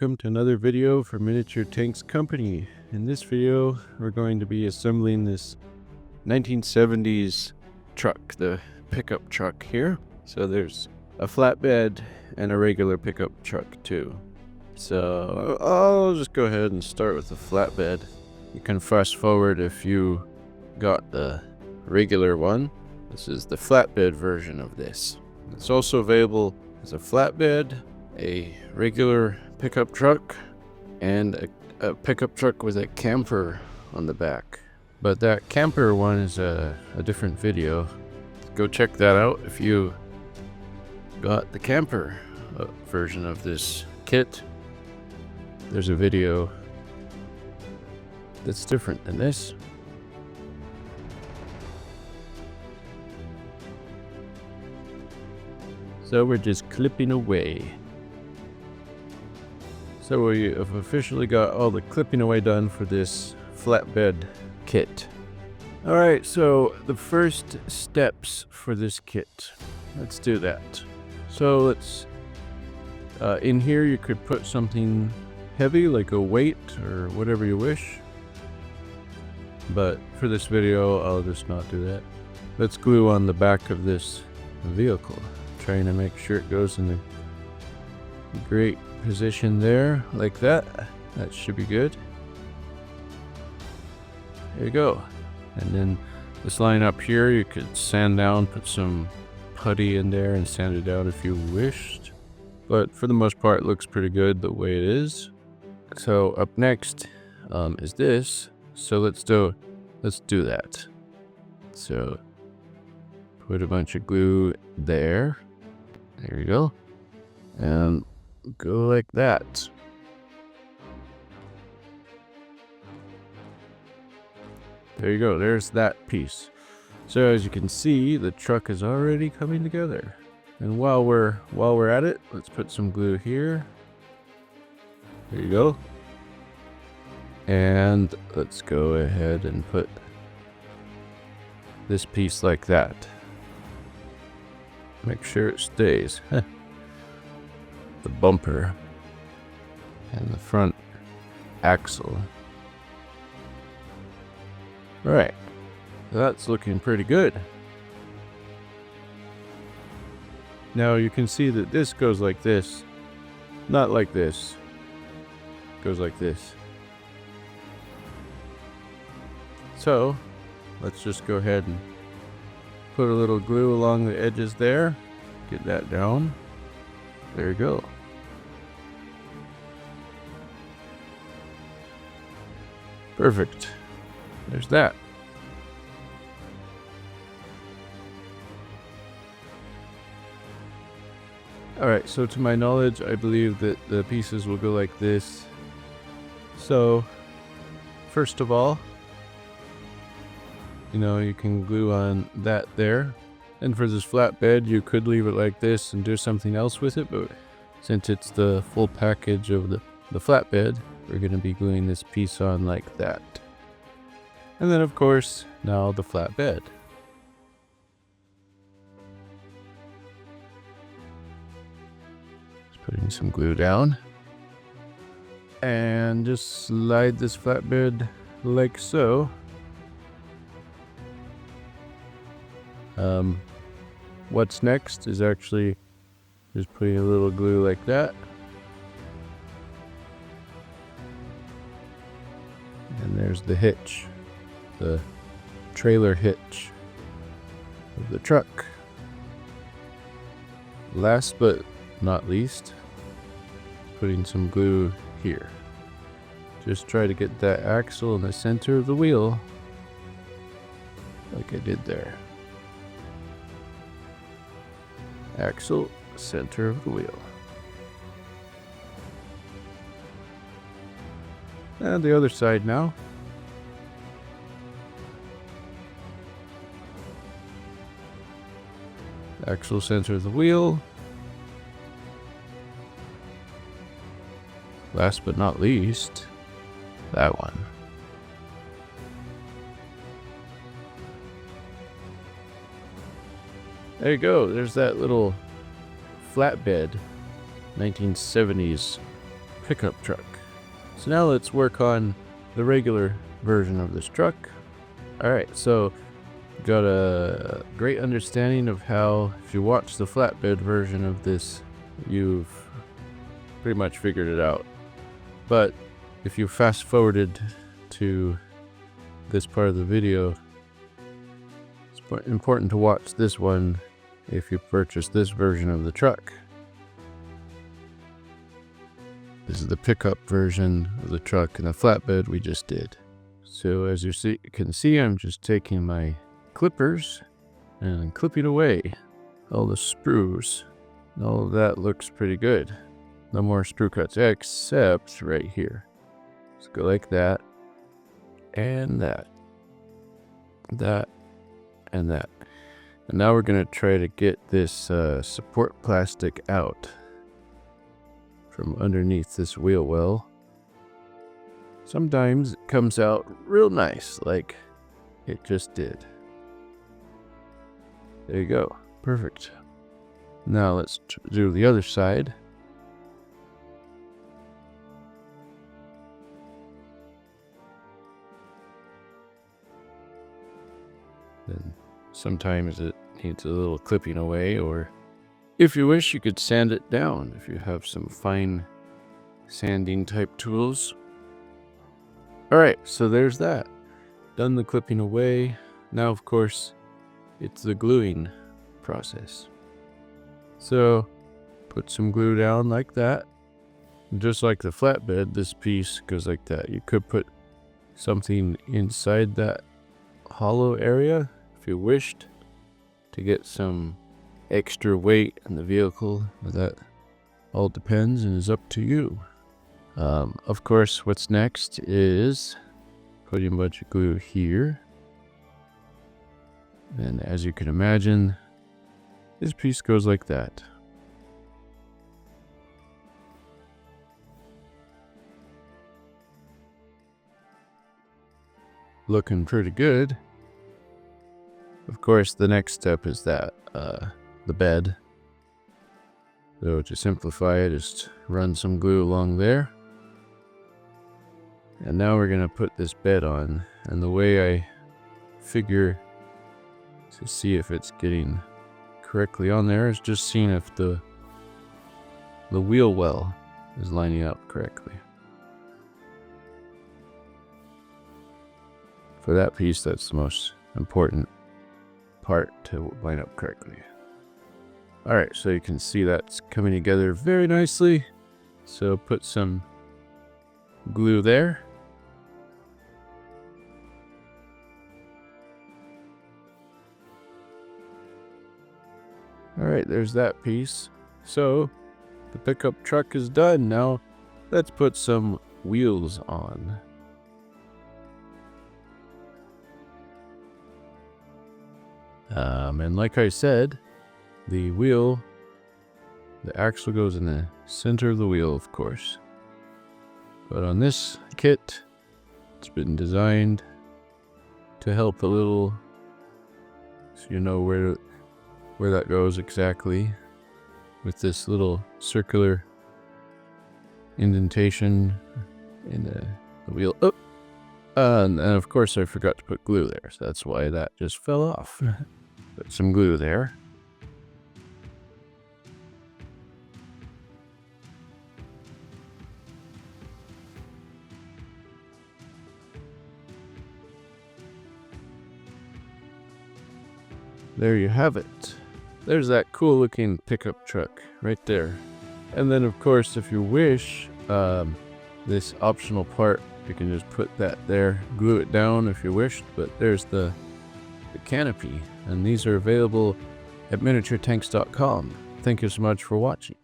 welcome to another video for Miniature Tanks Company. In this video, we're going to be assembling this 1970s truck, the pickup truck here. So there's a flatbed and a regular pickup truck too. So I'll just go ahead and start with the flatbed. You can fast forward if you got the regular one. This is the flatbed version of this. It's also available as a flatbed, a regular pickup truck, and a pickup truck with a camper on the back. But that camper one is a different video. Go check that out if you got the camper version of this kit. There's a video that's different than this. So we're just clipping away. So we have officially got all the clipping away done for this flatbed kit. Alright, so the first steps for this kit. Let's do that. So let's, in here you could put something heavy like a weight or whatever you wish. But for this video, I'll just not do that. Let's glue on the back of this vehicle. Trying to make sure it goes in a great position there, like that. That should be good. There you go. And then this line up here, you could sand down, put some putty in there and sand it down if you wished. But for the most part, it looks pretty good the way it is. So up next is this. So let's do that. So put a bunch of glue there. There you go. And go like that. There you go. There's that piece. So as you can see, the truck is already coming together. And while we're at it, let's put some glue here. There you go. And let's go ahead and put this piece like that. Make sure it stays. The bumper and the front axle. Right, that's looking pretty good. Now you can see that this goes like this, not like this. It goes like this. So let's just go ahead and put a little glue along the edges there. Get that down. There you go. Perfect. There's that. Alright, so to my knowledge, I believe that the pieces will go like this. So, first of all, you can glue on that there. And for this flatbed, you could leave it like this and do something else with it, but since it's the full package of the flatbed, we're going to be gluing this piece on like that. And then, of course, now the flatbed. Just putting some glue down. And just slide this flatbed like so. What's next is actually just putting a little glue like that. And there's the hitch, the trailer hitch of the truck. Last but not least, putting some glue here. Just try to get that axle in the center of the wheel, like I did there. Axle, center of the wheel. And the other side now. Axle, center of the wheel. Last but not least, that one. There you go. There's that little flatbed 1970s pickup truck. So now let's work on the regular version of this truck. Alright, so got a great understanding of how, if you watch the flatbed version of this, you've pretty much figured it out. But if you fast forwarded to this part of the video, it's important to watch this one if you purchase this version of the truck. This is the pickup version of the truck and the flatbed we just did. So as you can see, I'm just taking my clippers and clipping away all the screws. All of that looks pretty good. No more screw cuts except right here. Let's go like that, and that, and that. And now we're going to try to get this support plastic out from underneath this wheel well. Sometimes it comes out real nice, like it just did. There you go. Perfect. Now let's do the other side. Then sometimes it needs a little clipping away, or if you wish, you could sand it down if you have some fine sanding type tools. Alright, so there's that. Done the clipping away. Now, of course, it's the gluing process. So, put some glue down like that. Just like the flatbed, this piece goes like that. You could put something inside that hollow area if you wished to get some extra weight in the vehicle. That all depends and is up to you. Of course, what's next is putting a bunch of glue here. And as you can imagine, this piece goes like that. Looking pretty good. Of course, the next step is that, the bed. So to simplify it, just run some glue along there. And now we're going to put this bed on. And the way I figure to see if it's getting correctly on there is just seeing if the wheel well is lining up correctly. For that piece, that's the most important part to line up correctly. Alright, so you can see that's coming together very nicely. So put some glue there. Alright, there's that piece. So the pickup truck is done. Now let's put some wheels on. And like I said, the axle goes in the center of the wheel, of course. But on this kit, it's been designed to help a little, so you know where that goes exactly, with this little circular indentation in the wheel. Oh, and of course I forgot to put glue there, so that's why that just fell off. Put some glue there. There you have it. There's that cool looking pickup truck right there. And then of course, if you wish, this optional part, you can just put that there, glue it down if you wish, but there's the canopy, and these are available at miniaturetanks.com. Thank you so much for watching.